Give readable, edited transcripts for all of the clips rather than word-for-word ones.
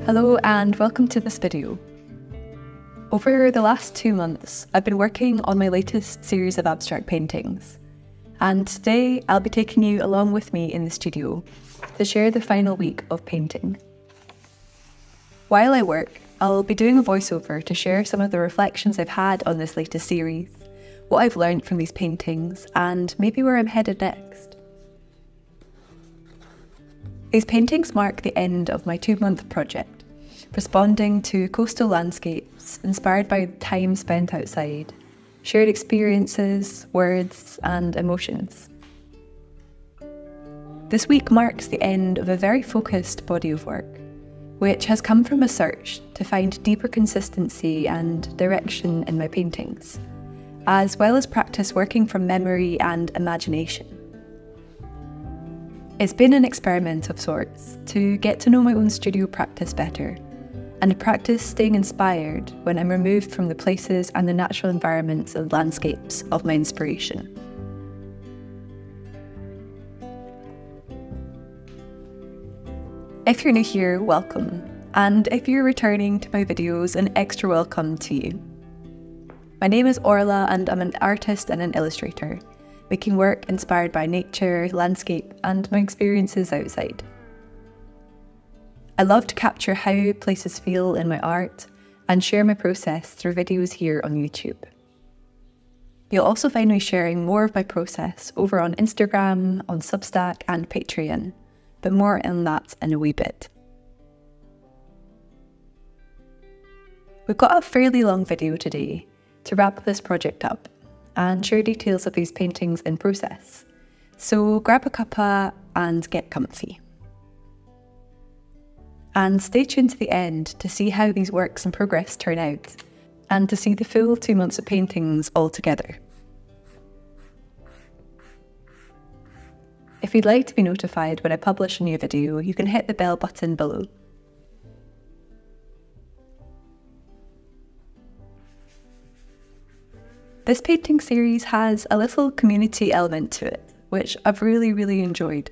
Hello and welcome to this video. Over the last 2 months, I've been working on my latest series of abstract paintings, and today I'll be taking you along with me in the studio to share the final week of painting. While I work, I'll be doing a voiceover to share some of the reflections I've had on this latest series, what I've learned from these paintings, and maybe where I'm headed next. These paintings mark the end of my 2-month project, responding to coastal landscapes inspired by time spent outside, shared experiences, words, and emotions. This week marks the end of a very focused body of work, which has come from a search to find deeper consistency and direction in my paintings, as well as practice working from memory and imagination. It's been an experiment of sorts to get to know my own studio practice better, and practice staying inspired when I'm removed from the places and the natural environments and landscapes of my inspiration. If you're new here, welcome, and if you're returning to my videos, an extra welcome to you. My name is Orla and I'm an artist and an illustrator, making work inspired by nature, landscape, and my experiences outside. I love to capture how places feel in my art and share my process through videos here on YouTube. You'll also find me sharing more of my process over on Instagram, on Substack, and Patreon, but more on that in a wee bit. We've got a fairly long video today to wrap this project up and share details of these paintings in process. So grab a cuppa and get comfy. And stay tuned to the end to see how these works in progress turn out, and to see the full 2 months of paintings all together. If you'd like to be notified when I publish a new video, you can hit the bell button below. This painting series has a little community element to it, which I've really enjoyed.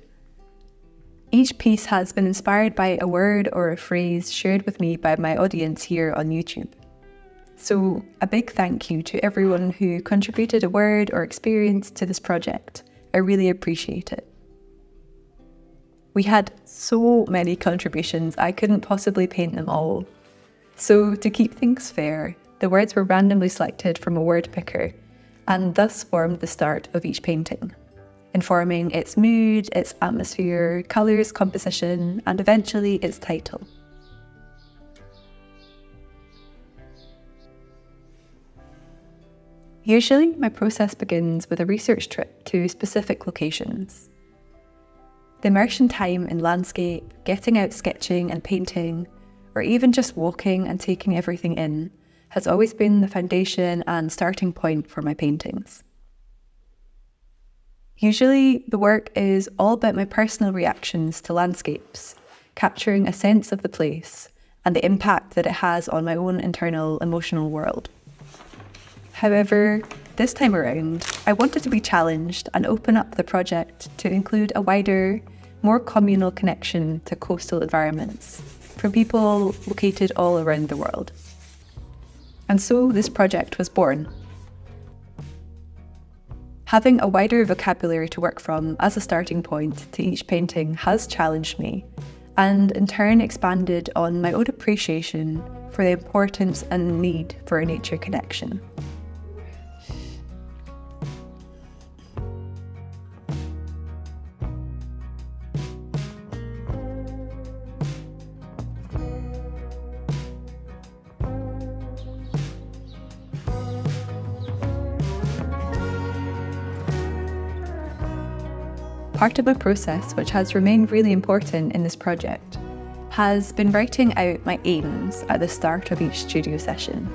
Each piece has been inspired by a word or a phrase shared with me by my audience here on YouTube. So a big thank you to everyone who contributed a word or experience to this project. I really appreciate it. We had so many contributions, I couldn't possibly paint them all. So to keep things fair, the words were randomly selected from a word picker, and thus formed the start of each painting, informing its mood, its atmosphere, colours, composition, and eventually its title. Usually, my process begins with a research trip to specific locations. The immersion time in landscape, getting out sketching and painting, or even just walking and taking everything in, has always been the foundation and starting point for my paintings. Usually, the work is all about my personal reactions to landscapes, capturing a sense of the place and the impact that it has on my own internal emotional world. However, this time around, I wanted to be challenged and open up the project to include a wider, more communal connection to coastal environments from people located all around the world. And so this project was born. Having a wider vocabulary to work from as a starting point to each painting has challenged me, and in turn expanded on my own appreciation for the importance and need for a nature connection. Part of my process, which has remained really important in this project, has been writing out my aims at the start of each studio session.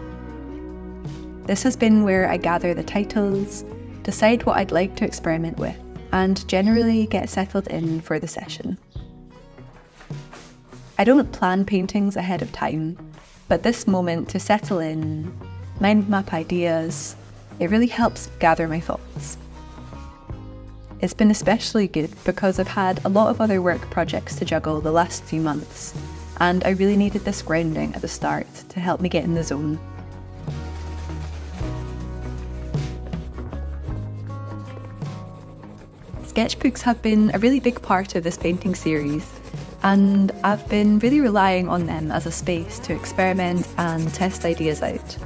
This has been where I gather the titles, decide what I'd like to experiment with, and generally get settled in for the session. I don't plan paintings ahead of time, but this moment to settle in, mind map ideas, it really helps gather my thoughts. It's been especially good because I've had a lot of other work projects to juggle the last few months, and I really needed this grounding at the start to help me get in the zone. Sketchbooks have been a really big part of this painting series, and I've been really relying on them as a space to experiment and test ideas out.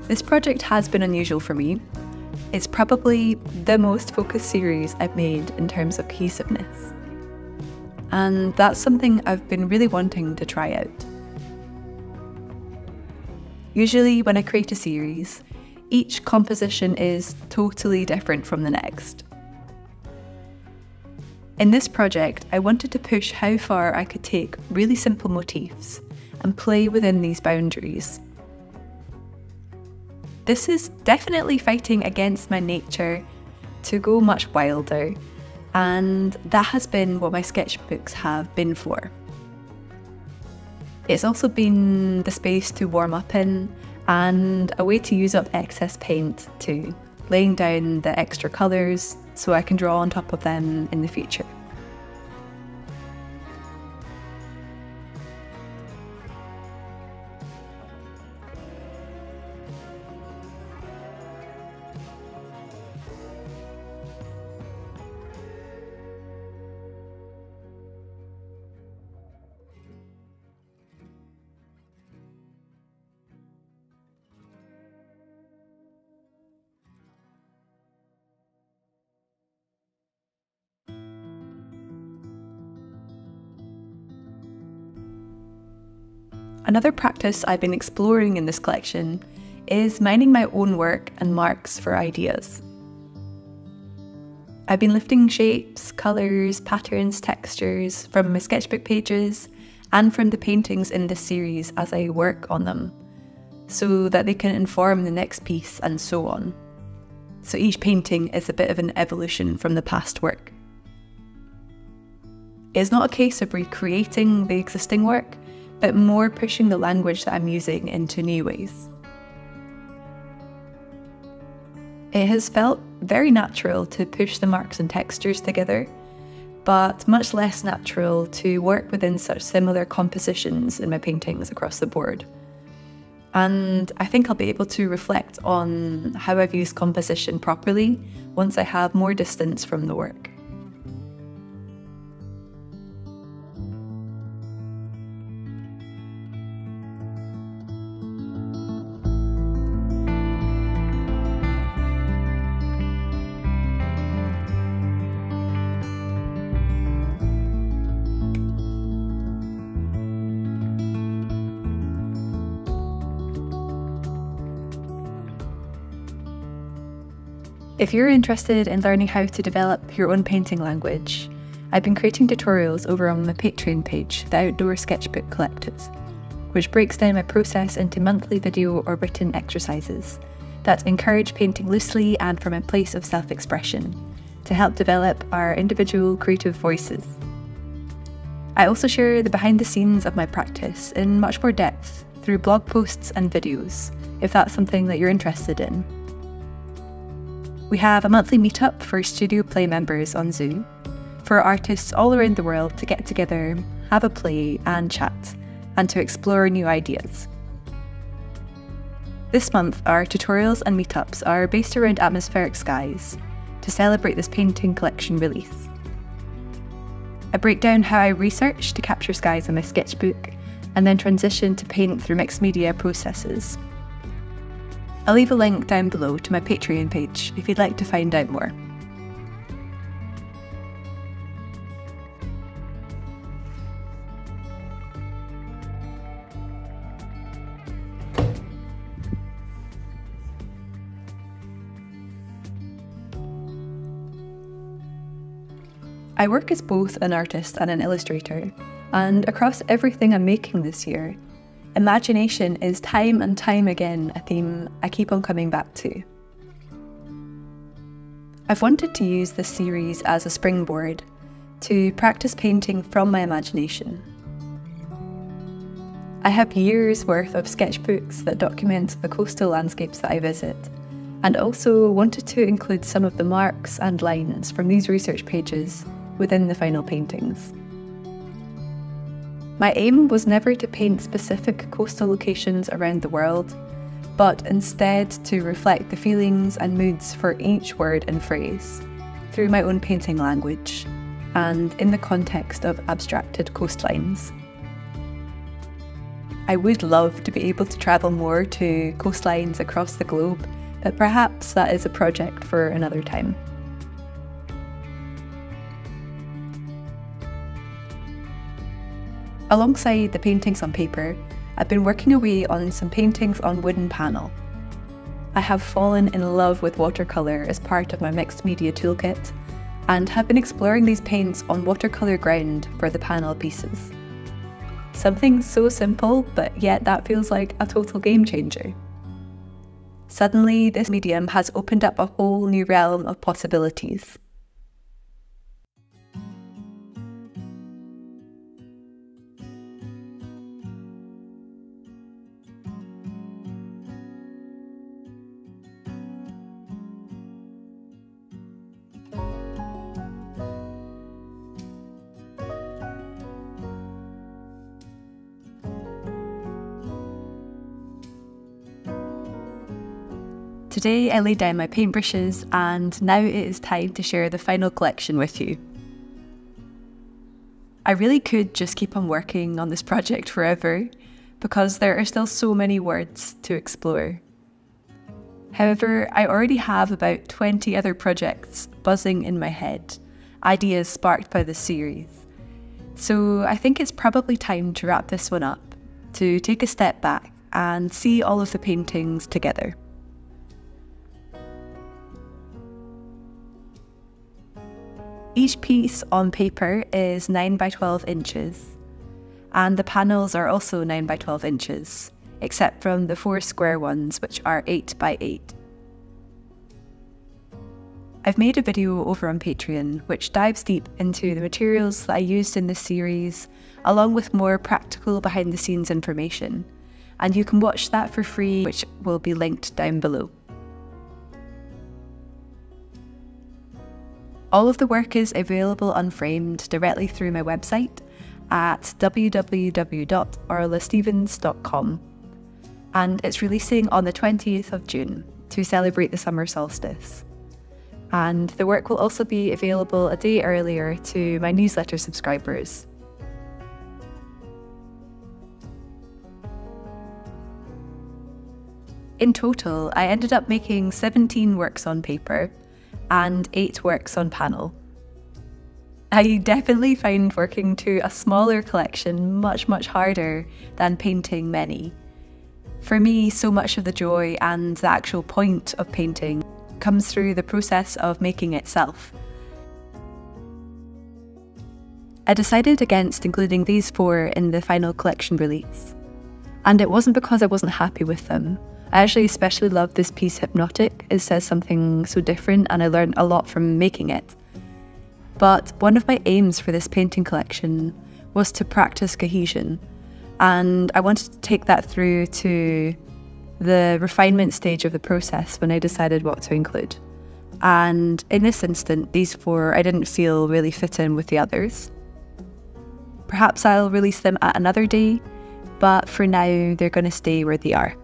This project has been unusual for me. It's probably the most focused series I've made in terms of cohesiveness. And that's something I've been really wanting to try out. Usually when I create a series, each composition is totally different from the next. In this project, I wanted to push how far I could take really simple motifs and play within these boundaries. This is definitely fighting against my nature to go much wilder, and that has been what my sketchbooks have been for. It's also been the space to warm up in, and a way to use up excess paint too, laying down the extra colours so I can draw on top of them in the future. Another practice I've been exploring in this collection is mining my own work and marks for ideas. I've been lifting shapes, colours, patterns, textures from my sketchbook pages and from the paintings in this series as I work on them, so that they can inform the next piece and so on. So each painting is a bit of an evolution from the past work. It's not a case of recreating the existing work, but more pushing the language that I'm using into new ways. It has felt very natural to push the marks and textures together, but much less natural to work within such similar compositions in my paintings across the board. And I think I'll be able to reflect on how I've used composition properly once I have more distance from the work. If you're interested in learning how to develop your own painting language, I've been creating tutorials over on my Patreon page, The Outdoor Sketchbook Collective, which breaks down my process into monthly video or written exercises that encourage painting loosely and from a place of self-expression to help develop our individual creative voices. I also share the behind the scenes of my practice in much more depth through blog posts and videos, if that's something that you're interested in. We have a monthly meetup for Studio Play members on Zoom, for artists all around the world to get together, have a play and chat, and to explore new ideas. This month, our tutorials and meetups are based around atmospheric skies to celebrate this painting collection release. I break down how I research to capture skies in my sketchbook, and then transition to paint through mixed media processes. I'll leave a link down below to my Patreon page if you'd like to find out more. I work as both an artist and an illustrator, and across everything I'm making this year, imagination is time and time again a theme I keep on coming back to. I've wanted to use this series as a springboard to practice painting from my imagination. I have years worth of sketchbooks that document the coastal landscapes that I visit, and also wanted to include some of the marks and lines from these research pages within the final paintings. My aim was never to paint specific coastal locations around the world, but instead to reflect the feelings and moods for each word and phrase through my own painting language and in the context of abstracted coastlines. I would love to be able to travel more to coastlines across the globe, but perhaps that is a project for another time. Alongside the paintings on paper, I've been working away on some paintings on wooden panel. I have fallen in love with watercolour as part of my mixed media toolkit, and have been exploring these paints on watercolour ground for the panel pieces. Something so simple, but yet that feels like a total game changer. Suddenly, this medium has opened up a whole new realm of possibilities. Today I laid down my paintbrushes and now it is time to share the final collection with you. I really could just keep on working on this project forever because there are still so many words to explore. However, I already have about 20 other projects buzzing in my head, ideas sparked by this series. So I think it's probably time to wrap this one up, to take a step back and see all of the paintings together. Each piece on paper is 9 by 12 inches, and the panels are also 9 by 12 inches, except from the 4 square ones, which are 8 by 8. I've made a video over on Patreon which dives deep into the materials that I used in this series, along with more practical behind the scenes information, and you can watch that for free, which will be linked down below. All of the work is available unframed directly through my website at www.orlastevens.com, and it's releasing on the 20th of June to celebrate the summer solstice. And the work will also be available a day earlier to my newsletter subscribers. In total, I ended up making 17 works on paper and 8 works on panel. I definitely find working to a smaller collection much harder than painting many. For me, so much of the joy and the actual point of painting comes through the process of making itself. I decided against including these 4 in the final collection release, and it wasn't because I wasn't happy with them. I actually especially love this piece, Hypnotic. It says something so different and I learned a lot from making it. But one of my aims for this painting collection was to practice cohesion, and I wanted to take that through to the refinement stage of the process when I decided what to include. And in this instant, these 4 I didn't feel really fit in with the others. Perhaps I'll release them at another day, but for now they're going to stay where they are.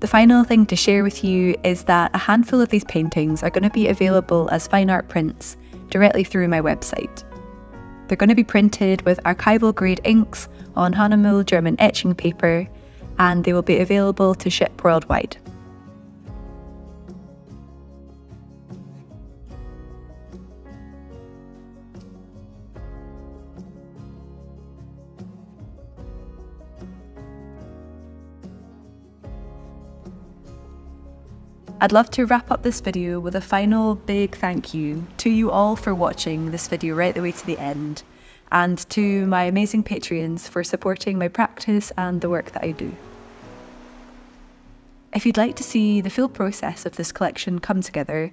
The final thing to share with you is that a handful of these paintings are going to be available as fine art prints directly through my website. They're going to be printed with archival grade inks on Hahnemuhl German etching paper, and they will be available to ship worldwide. I'd love to wrap up this video with a final big thank you to you all for watching this video right the way to the end, and to my amazing Patreons for supporting my practice and the work that I do. If you'd like to see the full process of this collection come together,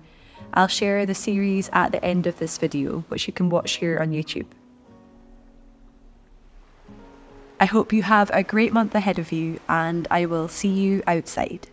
I'll share the series at the end of this video, which you can watch here on YouTube. I hope you have a great month ahead of you, and I will see you outside.